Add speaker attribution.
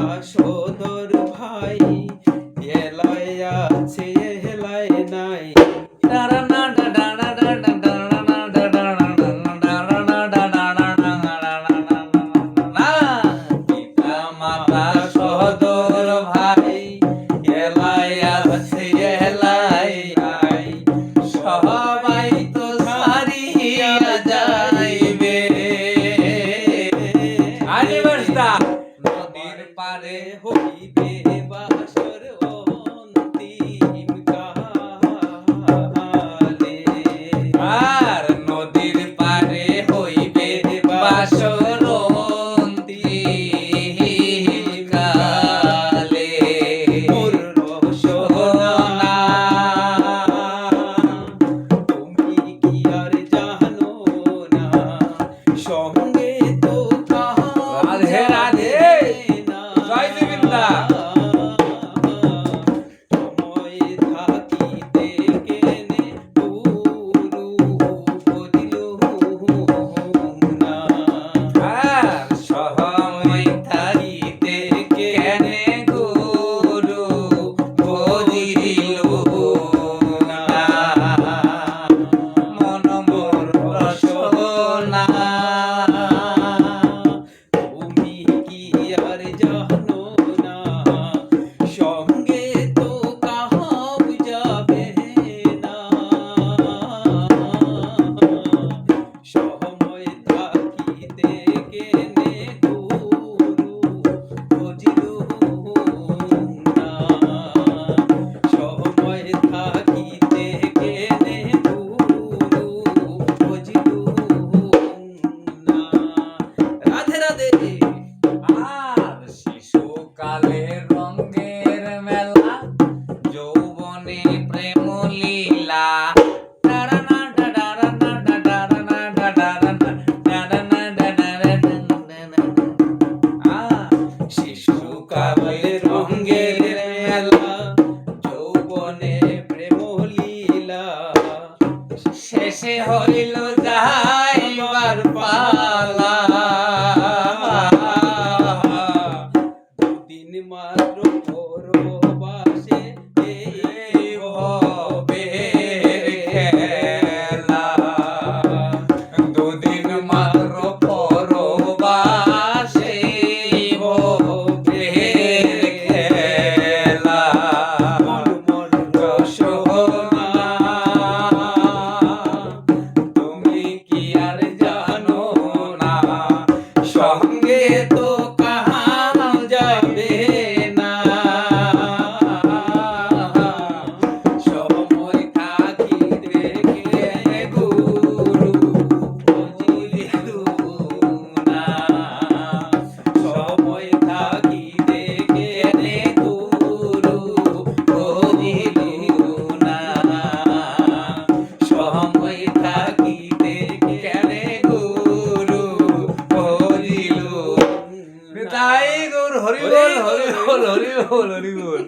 Speaker 1: বাসদর ভাই এলায় আছে এলায় নাই পিতা মাতা সহদর ভাই এলায় আছে এলায় নাই সবাই তো ছাড়িয়া যাইবে নদীর পারে হইবে বাসর অন্তিম কালে আর নদীর পারে হইবে বাসর অন্তিম কালে মোর রসনা তুমি কি আর জানো না সঙ্গে তো
Speaker 2: রাধে রাধে জয় দেবিন্দা
Speaker 1: সময় থাকিতে কেনে গুরু বলিল না
Speaker 2: আর
Speaker 1: সময় থাকিতে কেনে গুরু বলিল না মন মোর রসনা তুমি কি আর জানো না সঙ্গে তো কাহাও যাবে না সময় থাকিতে কেনে গুরু বুঝিল না সময় থাকিতে কেনে গুরু বুঝিল না রাধে রাধে
Speaker 2: আর শিশুকালের রঙের মেলা যৌবনে প্রেম লীলা
Speaker 1: শিশুকালের রঙের মেলা যৌবনে প্রেম লীলা
Speaker 2: শেষে হইল যাইবার পালা
Speaker 1: দুদিন মাত্র পরবাসে এই
Speaker 2: ভবের খেলা দুদিন মাত্র পরবাসে ভবের খেলা
Speaker 1: মন রসনা তুমি কি আর জানো না সঙ্গে তো কাহাও যাবে না সময় থাকিতে কেনে গুরু বুঝিল না সময় থাকিতে কেনে গুরু বুঝিল না সময় থাকিতে কেনে গুরু বুঝিল
Speaker 2: তাই গৌর হরি বল হরি বল হরি বল হরি বল।